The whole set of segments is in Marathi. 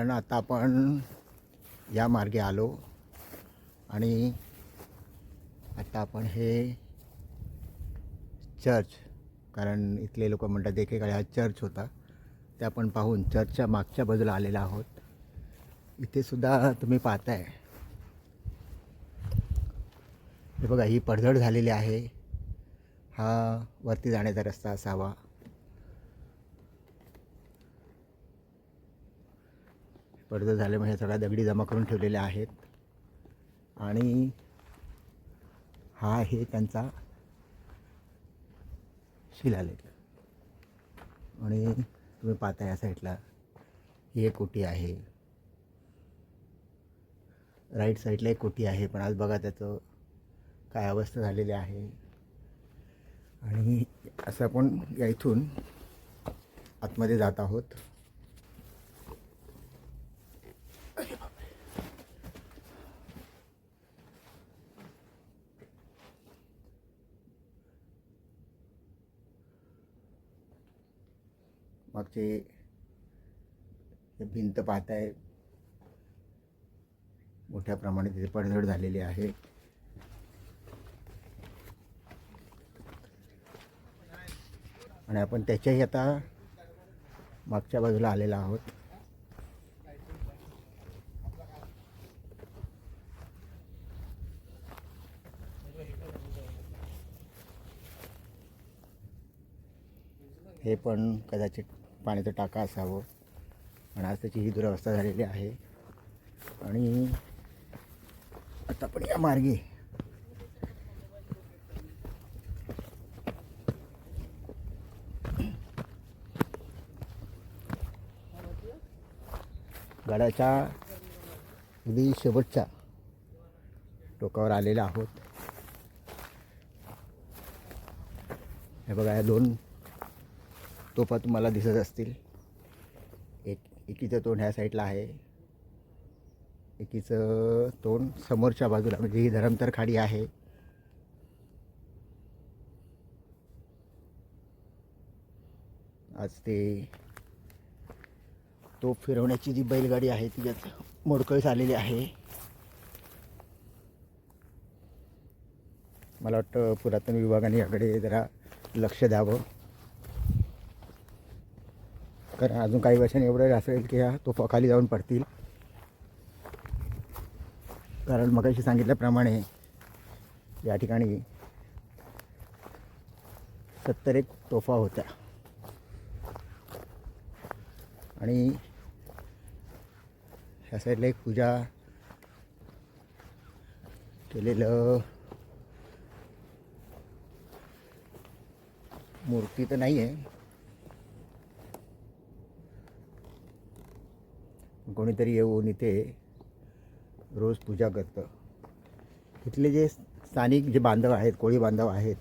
कारण आता आपण या मार्गे आलो आणि आता आपण हे चर्च, कारण इथले लोक म्हणतात एकेकाळी हा चर्च होता, ते आपण पाहून चर्चच्या मागच्या बाजूला आलेला आहोत. इथे सुद्धा तुम्ही पाहताय, हे बघा, ही पडझड झालेली आहे. हा वरती जाण्याचा रस्ता असावा. पडझड झाल्यामुळे हे सगळ्या दगडी जमा करून ठेवलेल्या आहेत. आणि हा आहे त्यांचा शिलालेख. आणि तुम्ही पाहता या साईडला ही एक कोठी आहे, राईट साईडला एक कोठी आहे, पण आज बघा त्याचं काय अवस्था झालेली आहे. आणि असं आपण या इथून आतमध्ये जात आहोत. मागचे भिंत पाहताय, मोठ्या प्रमाणात तिथे पडझड झालेली आहे. आणि आपण त्याच्याही आता मागच्या बाजूला आलेला आहोत. हे पण कदाचित पाण्याचा टाका असावं, पण आज त्याची ही दुरवस्था झालेली आहे. आणि आता आपण या मार्गे गडाच्या अगदी शेवटच्या टोकावर आलेला आहोत. हे बघा, या दोन तोफा तुम्हाला दिसत असतील. एकीचं तोंड ह्या साईडला आहे, एकीचं तोंड समोरच्या बाजूला, म्हणजे ही धरमतर खाडी आहे. आज ते तोफ फिरवण्याची जी बैलगाडी आहे तिच्यात मोडकळीस आलेली आहे. मला वाटतं पुरातन विभागाने याकडे जरा लक्ष द्यावं, कारण अजून काही वर्षांनी एवढं असेल की ह्या तोफा खाली जाऊन पडतील. कारण मगाशी सांगितल्याप्रमाणे या ठिकाणी 70 तोफा होत्या. आणि ह्या साईडला एक पूजा केलेलं मूर्ती तर नाही आहे, कोणीतरी येऊन इथे रोज पूजा करतं. इथले जे स्थानिक जे बांधव आहेत, कोळी बांधव आहेत,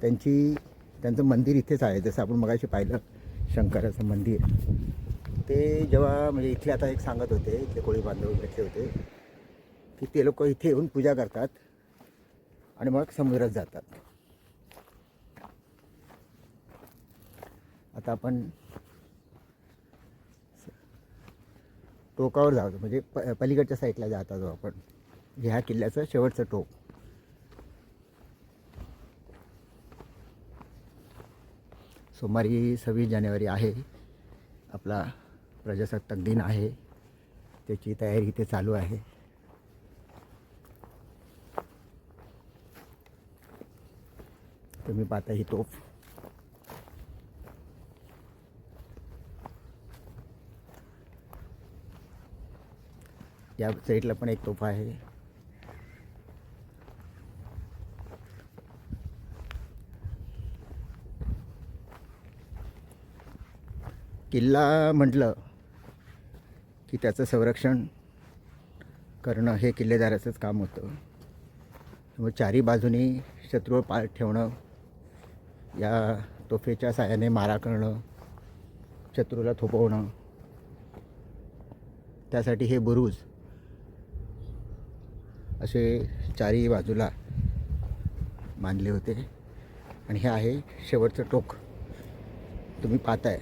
त्यांचं मंदिर इथेच आहे. जसं आपण मगाशी पाहिलं शंकराचं मंदिर, ते जेव्हा म्हणजे इथले आता एक सांगत होते, इथले कोळी बांधव भेटले होते की ते लोक इथे येऊन पूजा करतात आणि मग समुद्रात जातात. आता आपण टोकावर जातो, म्हणजे पलीकडच्या साईडला जात आहोत आपण. ह्या किल्ल्याचं शेवटचं टोक. सोमवारी 26 जानेवारी आहे, आपला प्रजासत्ताक दिन आहे. त्याची तयारी इथे चालू आहे. तुम्ही पाहता ही तोफ. या साईडला पण एक तोफा आहे. किल्ला म्हटलं की त्याचं संरक्षण करणं हे किल्लेदाराचंच काम होतं. त्यामुळे चारी बाजूनी शत्रूवर पाळ ठेवणं, या तोफेच्या साहाय्याने मारा करणं, शत्रूला थोपवणं, त्यासाठी हे बुरुज असे चारी बाजूला बांधले होते. आणि हे आहे शेवटचं टोक, तुम्ही पाहताय.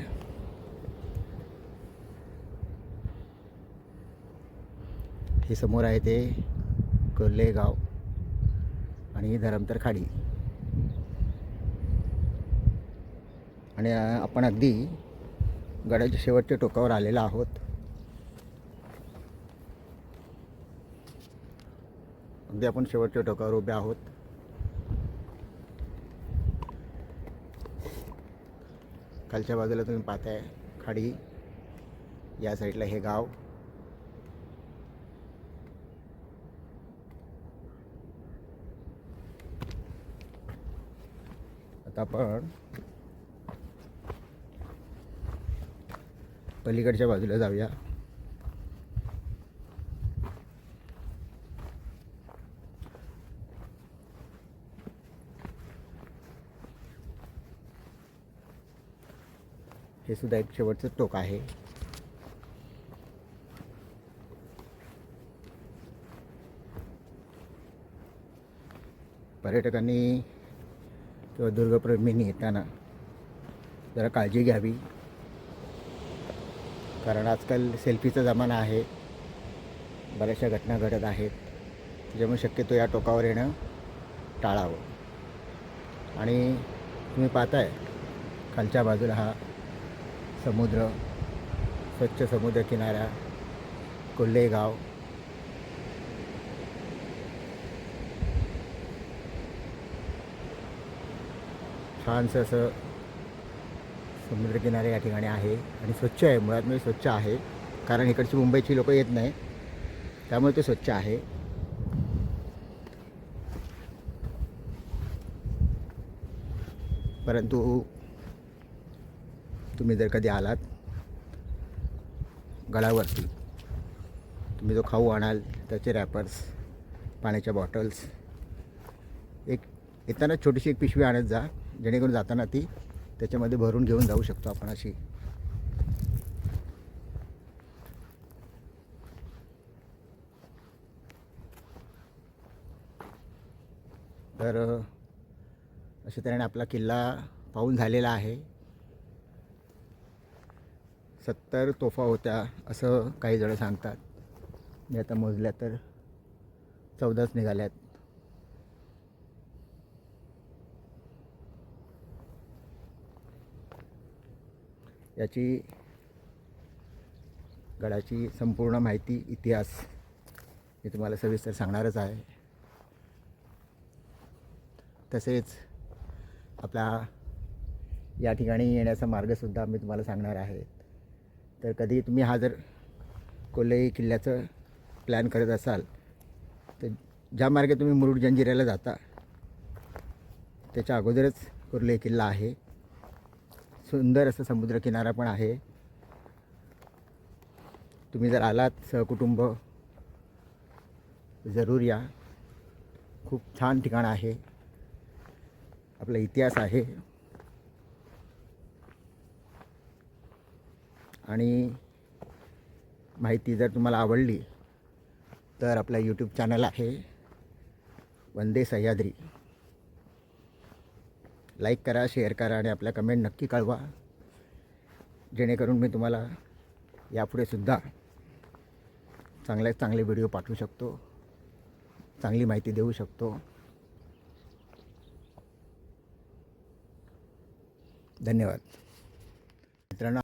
हे समोर आहे ते कोल्हे गाव आणि धरमतर खाडी. आणि आपण अगदी गडाच्या शेवटच्या टोकावर आलेलो आहोत. अगदी आपण शेवटच्या टोकावर उभे आहोत. खालच्या बाजूला तुम्ही पाहताय खाडी, या साईडला हे गाव. आता आपण पलीकडच्या बाजूला जाऊया. हे सुद्धा एक शेवटचं टोक आहे. पर्यटकांनी किंवा दुर्गप्रेमींनी येताना जरा काळजी घ्यावी, कारण आजकाल सेल्फीचा जमाना आहे. बऱ्याचशा घटना घडत आहेत, त्याच्यामुळे शक्यतो या टोकावर येणं टाळावं. आणि तुम्ही पाहताय खालच्या बाजूला हा समुद्र, स्वच्छ समुद्र किनारा, कोल्हे गाव. छानसं असं समुद्रकिनारे या ठिकाणी आहे आणि स्वच्छ आहे. मुळात म्हणजे स्वच्छ आहे, कारण इकडची मुंबईची लोक येत नाही, त्यामुळे ते स्वच्छ आहे. परंतु तुम्ही जर कधी आलात गडावरती, तुम्ही जो खाऊ आणाल त्याचे रॅपर्स, पाण्याच्या बॉटल्स, एक येताना छोटीशी एक पिशवी आणत जा, जेणेकरून जाताना ती त्याच्यामध्ये भरून घेऊन जाऊ शकतो आपण अशी. तर अशा तऱ्हेने आपला किल्ला पाहून झालेला आहे. 70 तोफा होत्या असं काही जण सांगतात. मी आता मोजल्या तर 14च निघाल्यात. याची गडाची संपूर्ण माहिती, इतिहास मी तुम्हाला सविस्तर सांगणारच आहे. तसेच आपला या ठिकाणी येण्याचा मार्गसुद्धा मी तुम्हाला सांगणार आहे. तर कधी तुम्ही हा जर कोल्हे किल्ल्याचं प्लॅन करत असाल तर ज्या मार्गे तुम्ही मुरुड जंजिऱ्याला जाता त्याच्या अगोदरच कोल्हे किल्ला आहे. सुंदर असं समुद्रकिनारा पण आहे. तुम्ही जर आलात सहकुटुंब जरूर या. खूप छान ठिकाण आहे. आपला इतिहास आहे. आणि माहिती जर तुम्हाला आवडली तर आपला यूट्यूब चॅनल आहे वंदे सह्याद्री. लाईक करा, शेअर करा आणि आपल्या कमेंट नक्की कळवा, जेणेकरून मी तुम्हाला यापुढे सुद्धा चांगल्यात चांगले व्हिडिओ पाठवू शकतो, चांगली माहिती देऊ शकतो. धन्यवाद मित्रांनो.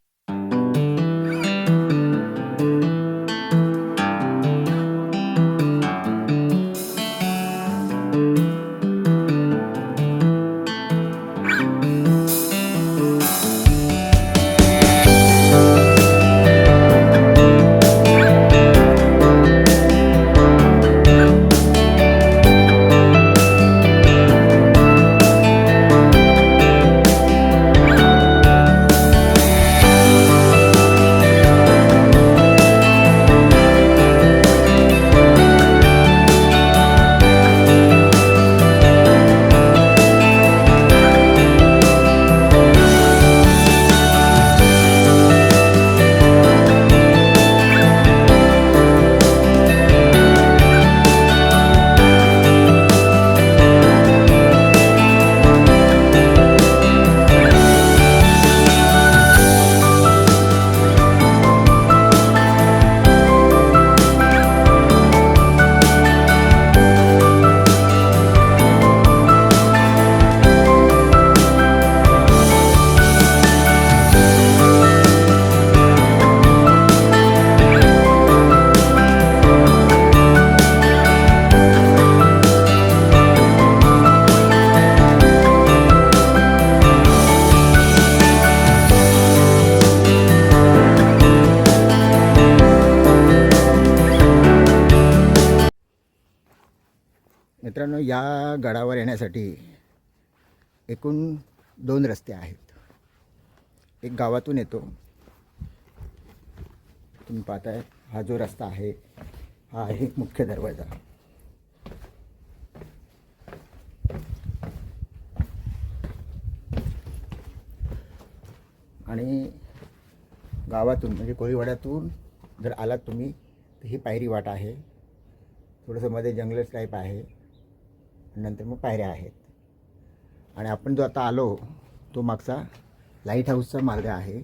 गडावर येण्यासाठी एकूण 2 रस्ते आहेत. एक गावातून येतो, तुम्ही पाहताय हा जो रस्ता आहे हा आहे मुख्य दरवाजा. आणि गावातून म्हणजे कोळीवाड्यातून जर आलात तुम्ही तर ही पायरी वाट आहे. थोडंसं मध्ये जंगल टाईप आहे, नंतर मग पायऱ्या आहेत. आणि आपण जो आता आलो तो मागचा लाईट हाऊसचा मार्ग आहे.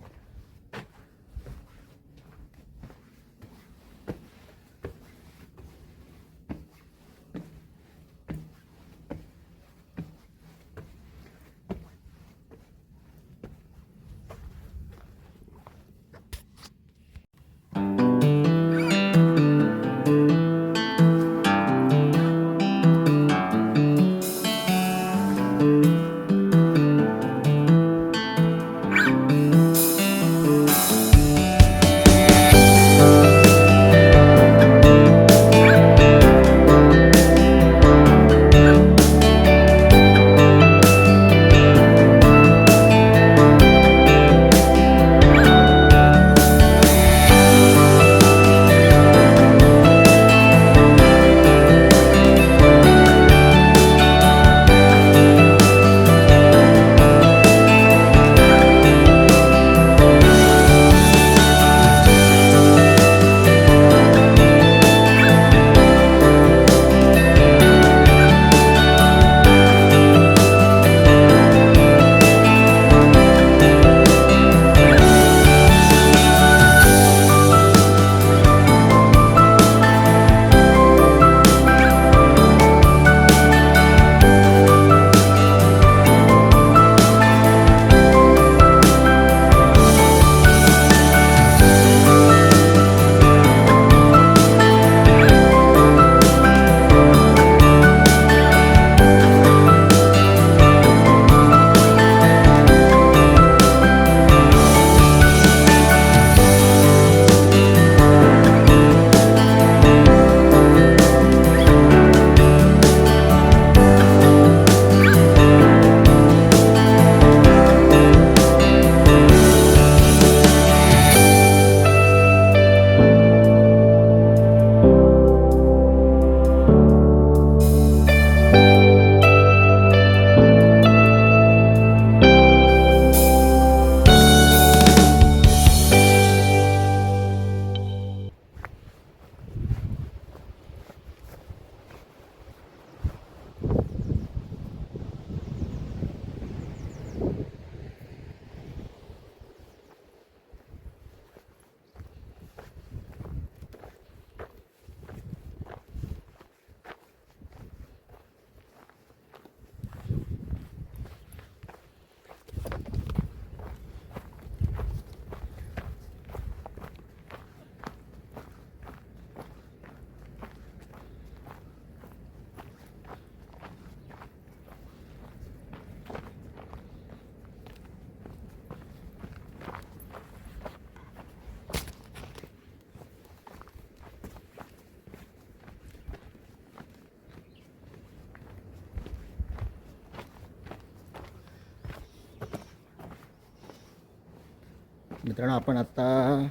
मित्रांनो, आपण आता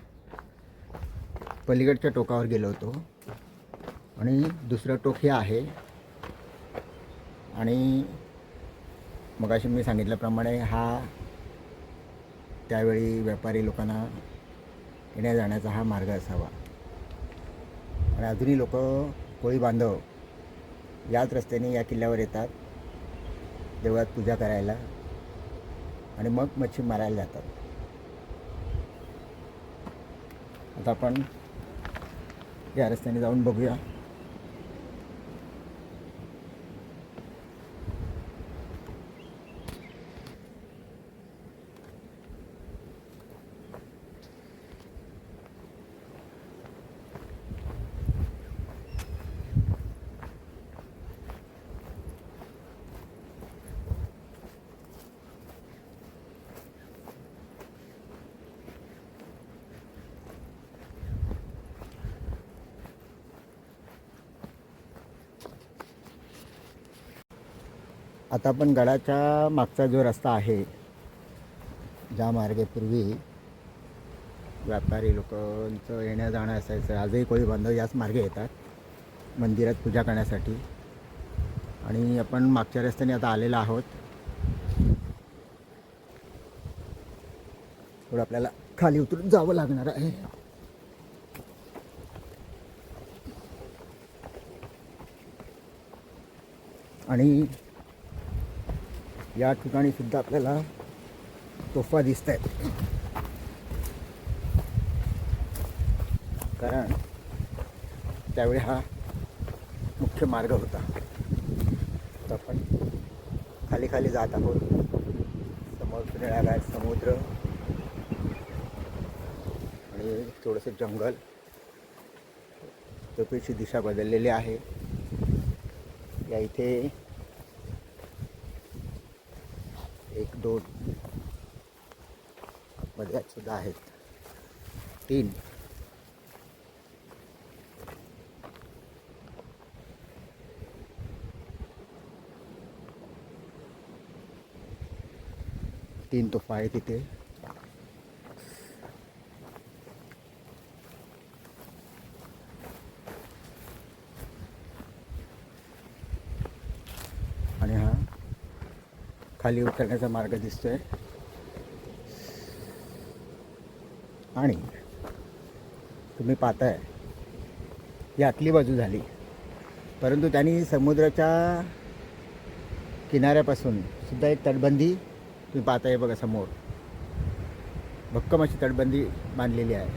पलीकडच्या टोकावर गेलो होतो आणि दुसरं टोक हे आहे. आणि मगाशी मी सांगितल्याप्रमाणे हा त्यावेळी व्यापारी लोकांना येण्या जाण्याचा हा मार्ग असावा. आणि अजूनही लोक कोळी बांधव याच रस्त्याने या किल्ल्यावर येतात, देवळात पूजा करायला आणि मग मच्छी मारायला जातात. आता आपण या रस्त्याने जाऊन बघूया. आता आपण गडाच्या मागचा जो रस्ता आहे, ज्या मार्गे पूर्वी व्यापारी लोकांचं येणं जाणं असायचं, आजही कोळी बांधव याच मार्गे येतात मंदिरात पूजा करण्यासाठी. आणि आपण मागच्या रस्त्याने आता आलेलो आहोत. थोडं आपल्याला खाली उतरून जावं लागणार आहे. आणि या ठिकाणी सुद्धा आपल्याला तोफा दिसत आहेत, कारण त्यावेळी हा मुख्य मार्ग होता. तर आपण खाली खाली जात आहोत. समोर निळागार समुद्र आणि थोडंसं जंगल. तोफेची दिशा बदललेली आहे. या इथे 1 2 मध्ये सुद्धा आहेत, 3. तोफा आहे तिथे. आणि हा खाली उतरण्याचा मार्ग दिसतोय. आणि तुम्ही पाहताय ही आतली बाजू झाली, परंतु त्यांनी समुद्राच्या किनाऱ्यापासून सुद्धा एक तटबंदी तुम्ही पाहताय बघा समोर, भक्कम अशी तटबंदी बांधलेली आहे.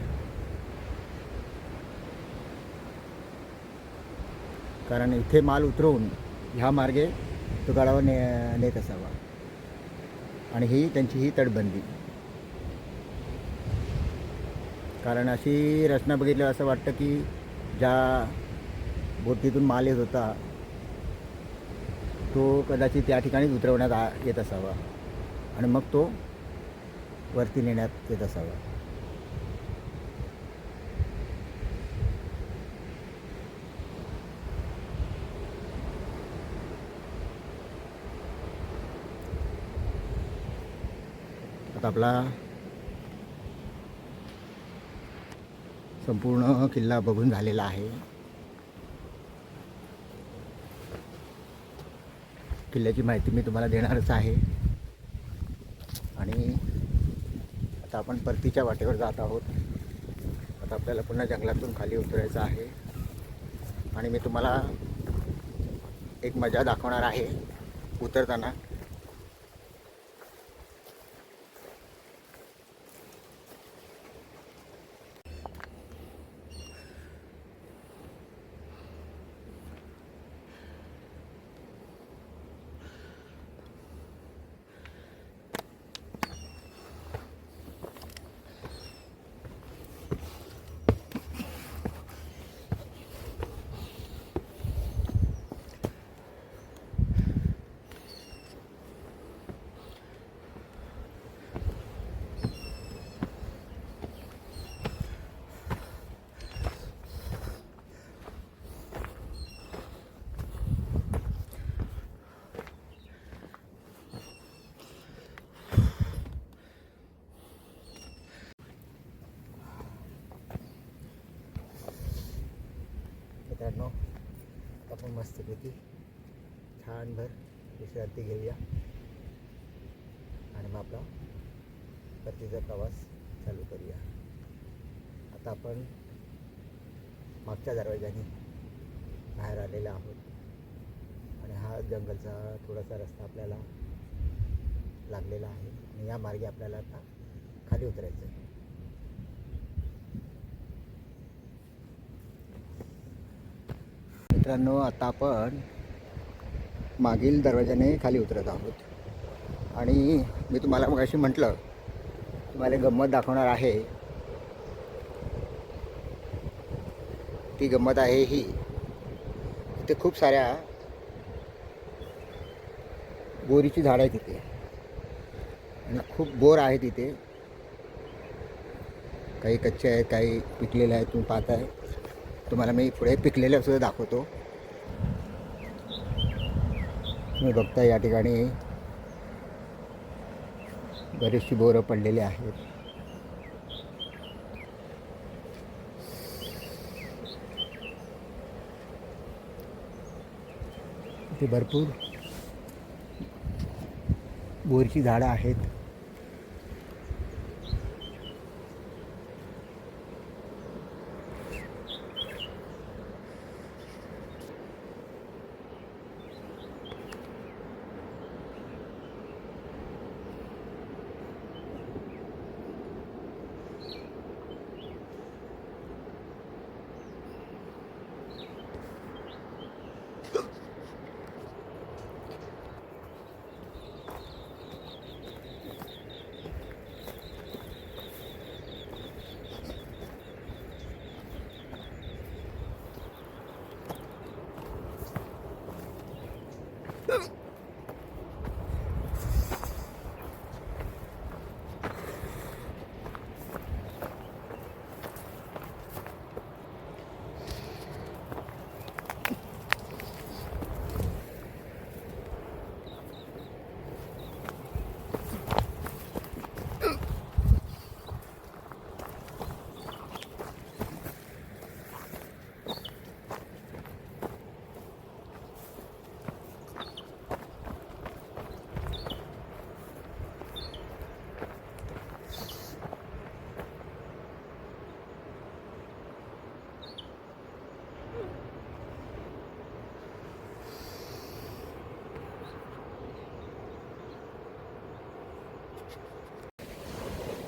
कारण इथे माल उतरवून ह्या मार्गे तो गडावर नेत असावा. आणि ही त्यांची ही तटबंदी. कारण अशी रचना बघितल्यावर असं वाटतं की ज्या बोटीतून माल येत होता तो कदाचित त्या ठिकाणीच उतरवण्यात येत असावा आणि मग तो वरती नेण्यात येत असावा. आता आपला संपूर्ण किल्ला बघून झालेला आहे. किल्ल्याची माहिती मी तुम्हाला देणारच आहे. आणि आता आपण परतीच्या वाटेवर जात आहोत. आता आपल्याला पुन्हा जंगलातून खाली उतरायचं आहे. आणि मी तुम्हाला एक मजा दाखवणार आहे उतरताना. मित्रांनो, आपण मस्तपैकी छानभर विश्रांती घेऊया आणि मग आपला परतीचा प्रवास चालू करूया. आता आपण मागच्या दरवाजाने बाहेर आलेला आहोत आणि हा जंगलचा थोडासा रस्ता आपल्याला लागलेला आहे आणि या मार्गे आपल्याला आता खाली उतरायचं आहे. मित्रांनो, आता आपण मागील दरवाजाने खाली उतरत आहोत आणि मी तुम्हाला मगाशी म्हटलं तुम्हाला गंमत दाखवणार आहे. ती गंमत आहे ही, इथे खूप साऱ्या बोरीची झाडं आहेत तिथे आणि खूप बोर आहे तिथे. काही कच्चे आहेत, काही पिकलेले आहेत. तुम्ही पाहताय. तुम्हाला मी पुढे पिकलेलं सुद्धा दाखवतो. तुम्ही बघता या ठिकाणी बरीचशी बोरं पडलेली आहेत. इथे भरपूर बोरची झाडं आहेत.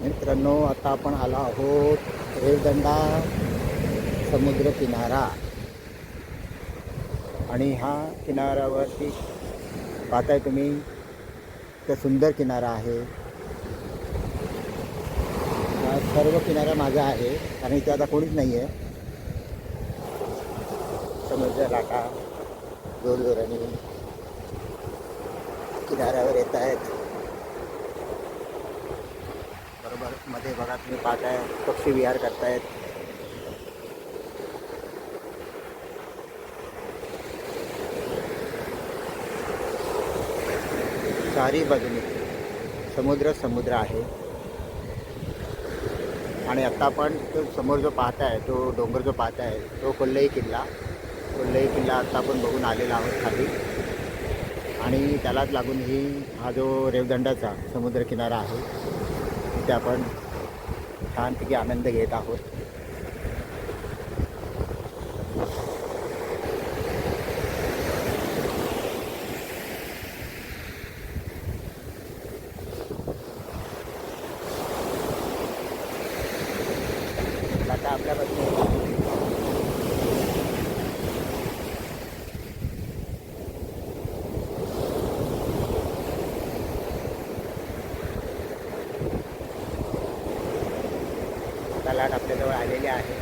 मित्रांनो, आता आपण आलो आहोत रेवदंडा समुद्र किनारा. आणि हा किनाऱ्यावरती पाहताय तुम्ही, तर सुंदर किनारा आहे. हा सर्व किनारा माझा आहे, कारण इथे आता कोणीच नाही आहे. समुद्र लाटा जोरजोराने किनाऱ्यावर येत आहेत. बरोबर मध्ये बघा तुम्ही पाहताय पक्षी विहार करतायत. चारी बाजूने समुद्र आहे. आणि आता आपण तो समोर जो पाहताय, तो डोंगर जो पाहताय, तो कोल्हाई किल्ला आता आपण बघून आलेला आहोत खाली. आणि त्यालाच लागून हा जो रेवदंडाचा समुद्र किनारा आहे, तिथे आपण छानपैकी आनंद घेत आहोत. आता आपल्यापासून लाट आपल्याजवळ आलेली आहे.